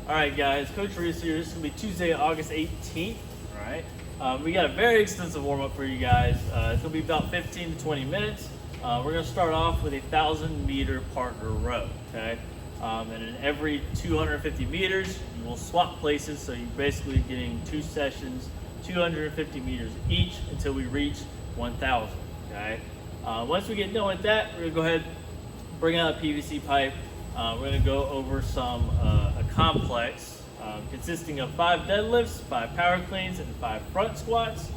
All right, guys, Coach Reese here. This is going to be Tuesday, August 18th. All right. We got a very extensive warm-up for you guys. It's going to be about 15 to 20 minutes. We're going to start off with a 1,000-meter partner row, okay? And in every 250 meters, you will swap places, so you're basically getting 2 sessions, 250 meters each until we reach 1,000, okay? Once we get done with that, we're going to go ahead and bring out a PVC pipe. We're going to go over a complex consisting of 5 deadlifts, 5 power cleans, and 5 front squats.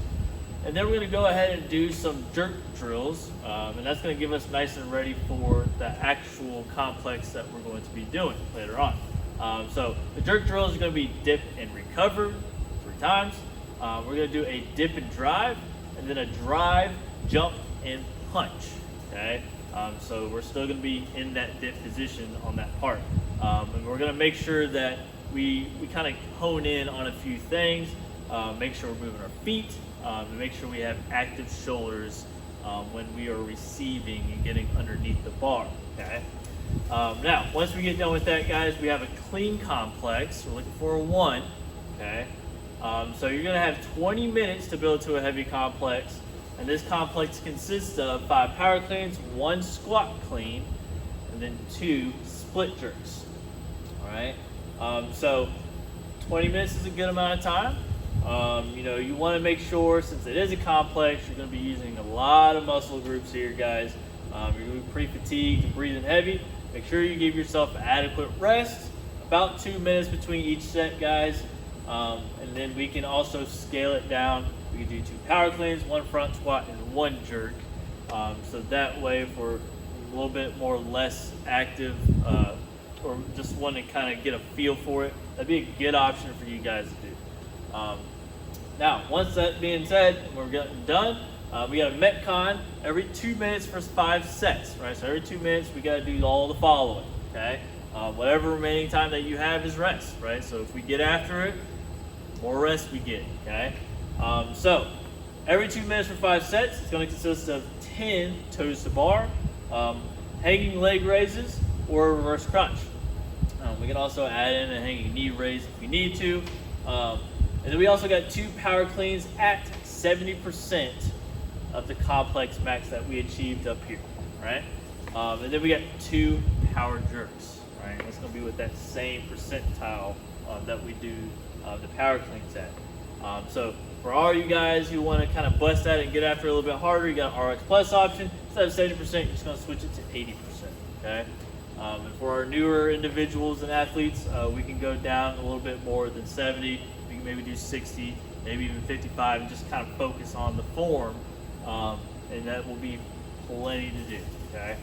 And then we're going to go ahead and do some jerk drills, and that's going to give us nice and ready for the actual complex that we're going to be doing later on. So the jerk drills are going to be dip and recover 3 times. We're going to do a dip and drive, and then a drive, jump, and punch. Okay. So we're still going to be in that dip position on that part. And we're going to make sure that we kind of hone in on a few things, make sure we're moving our feet, and make sure we have active shoulders when we are receiving and getting underneath the bar. Okay. Now, once we get done with that, guys, we have a clean complex. We're looking for a 1. Okay. So you're going to have 20 minutes to build to a heavy complex. And this complex consists of 5 power cleans, 1 squat clean, and then 2 split jerks. All right. So 20 minutes is a good amount of time. You want to make sure, since it is a complex, you're going to be using a lot of muscle groups here, guys. You're going to be pretty fatigued and breathing heavy. Make sure you give yourself adequate rest, about 2 minutes between each set, guys. And then we can also scale it down. We can do 2 power cleans, 1 front squat, and 1 jerk. So that way, if we're a little bit more less active, or just want to kind of get a feel for it, that'd be a good option for you guys to do. Now, once that being said, we're getting done. We got a Metcon every 2 minutes for 5 sets, right? So every 2 minutes, we got to do all the following, okay? Whatever remaining time that you have is rest, right? So if we get after it, more rest we get, okay? So every 2 minutes for 5 sets, it's going to consist of 10 toes to bar, hanging leg raises, or a reverse crunch. We can also add in a hanging knee raise if we need to. And then we also got 2 power cleans at 70% of the complex max that we achieved up here, right? And then we got 2 power jerks, right? That's going to be with that same percentile that we do the power cleans at. So for all you guys who want to kind of bust that and get after it a little bit harder, you got an RX Plus option. Instead of 70%, you're just going to switch it to 80%, okay? And for our newer individuals and athletes, we can go down a little bit more than 70. We can maybe do 60, maybe even 55, and just kind of focus on the form, and that will be plenty to do, okay?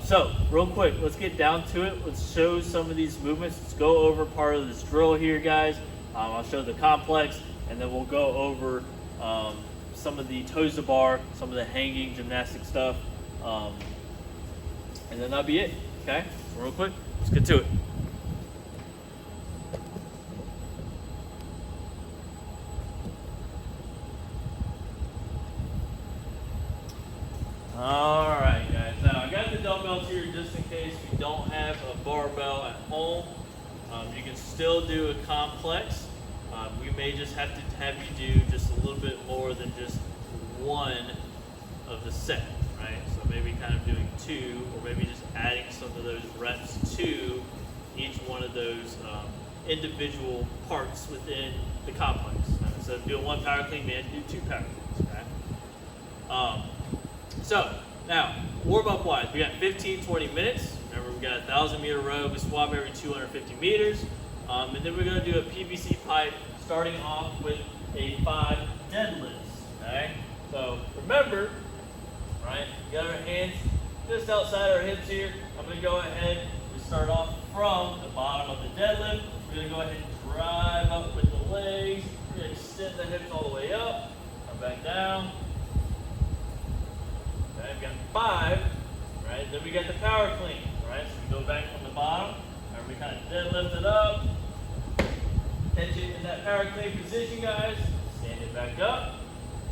So real quick, let's get down to it. Let's show some of these movements. Let's go over part of this drill here, guys. I'll show the complex, and then we'll go over some of the toes to bar, some of the hanging gymnastic stuff, and then that'll be it. Okay, so real quick, let's get to it. All right, guys. Now I got the dumbbells here just in case you don't have a barbell at home. You can still do a complex. We may just have to have you do just a little bit more than just 1 of the set, right? So maybe kind of doing 2, or maybe just adding some of those reps to each one of those individual parts within the complex. Instead of doing 1 power clean, we had to do 2 power cleans, okay? So now, warm-up wise, we got 15, 20 minutes. Remember, we got a 1,000-meter row. We swap every 250 meters. And then we're going to do a PVC pipe starting off with a 5 deadlifts, okay? So remember, right, we got our hands just outside our hips here. I'm going to go ahead and start off from the bottom of the deadlift. We're going to go ahead and drive up with the legs. We're going to extend the hips all the way up, come back down. Okay, we got 5, right? Then we got the power clean, right? So we go back from the bottom, and we kind of deadlift it up. Catch it in that power clean position, guys. Stand it back up,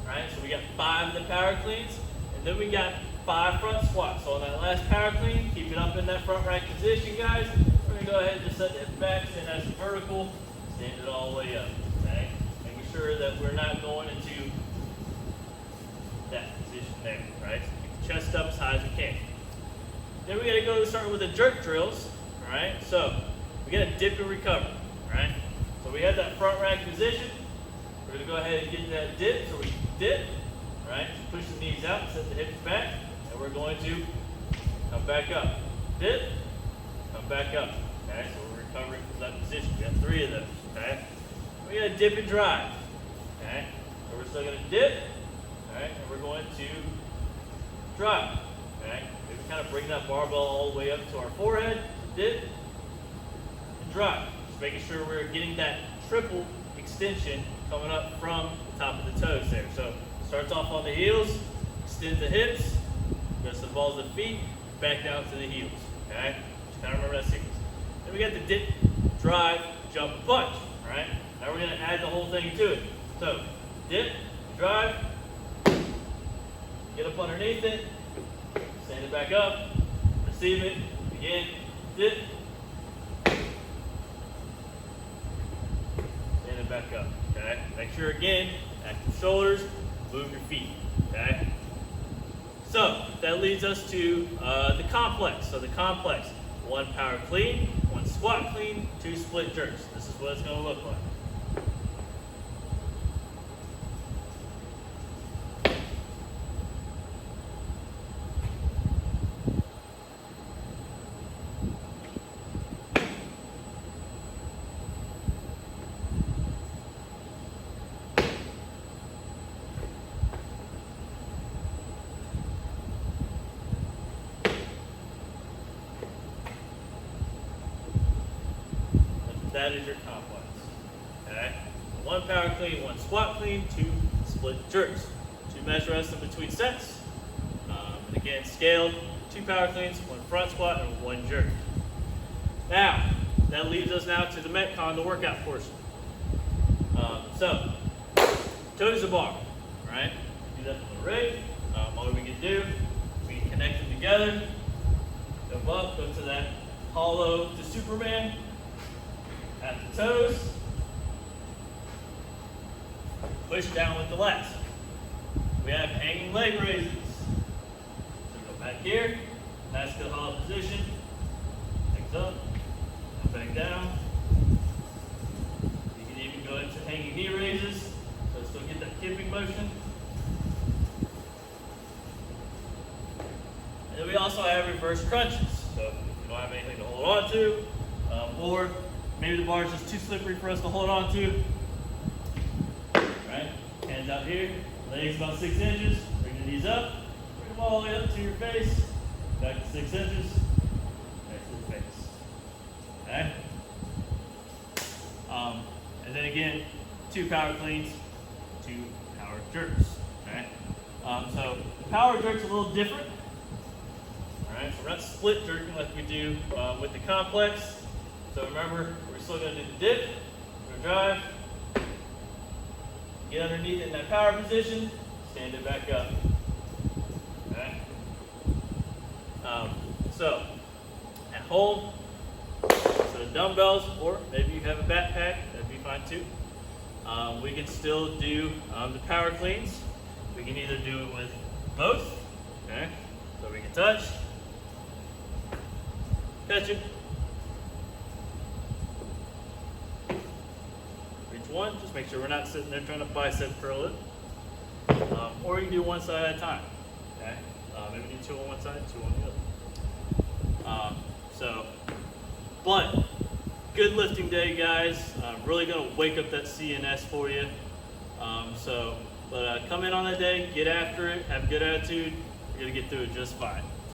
right? So we got 5 of the power cleans, and then we got 5 front squats. So on that last power clean, keep it up in that front rack position, guys. We're gonna go ahead and just set the hip back, stand nice and vertical, stand it all the way up. Okay? Making sure that we're not going into that position there, right? So keep the chest up as high as we can. Then we gotta go start with the jerk drills, all right? So we gotta dip and recover, right? So we have that front rack position. We're gonna go ahead and get that dip, so we dip, right? Push the knees out, set the hips back, and we're going to come back up. Dip, come back up, okay? So we're recovering from that position. We have 3 of those, okay? We gotta dip and drive, okay? So we're still gonna dip, all right? And we're going to drive, okay? Maybe kind of bring that barbell all the way up to our forehead, dip, and drive. Just making sure we're getting that triple extension coming up from the top of the toes there. So starts off on the heels, extend the hips, goes to the balls of the feet, back down to the heels, okay? Just kind of remember that sequence. Then we got the dip, drive, jump, and punch, all right? Now we're gonna add the whole thing to it. So dip, drive, get up underneath it, stand it back up, receive it, again, dip, stand it back up, okay? Make sure again, active shoulders, move your feet, okay? So that leads us to the complex. So the complex, 1 power clean, 1 squat clean, 2 split jerks. This is what it's gonna look like. That is your complex, okay? 1 power clean, 1 squat clean, 2 split jerks. 2 measure rests in between sets. And again, scaled, 2 power cleans, 1 front squat, and 1 jerk. Now, that leads us now to the Metcon, the workout portion. So, toe to bar, right? Do that on the rig. All we can do, we can connect them together, go up, go to that hollow to Superman, at the toes, push down with the lats. We have hanging leg raises. So go back here, nice good hollow position, legs up, and back down. You can even go into hanging knee raises, so still get that kipping motion. And then we also have reverse crunches. So if you don't have anything to hold on to, or maybe the bar is just too slippery for us to hold on to. Right? Hands out here, legs about 6 inches. Bring the knees up, bring them all the way up to your face. Back to 6 inches, back to the face. Okay? And then again, 2 power cleans, 2 power jerks. Okay? So the power jerk's a little different. All right? So we're not split jerking like we do with the complex. So remember, we're still going to do the dip, we're going to drive, get underneath it in that power position, stand it back up. Okay? So, at home, so the dumbbells, or maybe you have a backpack, that'd be fine too. We can still do the power cleans. We can either do it with both, okay? So we can touch it, one, just make sure we're not sitting there trying to bicep curl it. Or you can do one side at a time. Okay? Maybe do 2 on one side, 2 on the other. But good lifting day, guys. Really gonna wake up that CNS for you. Come in on that day, get after it, have a good attitude. You're gonna get through it just fine.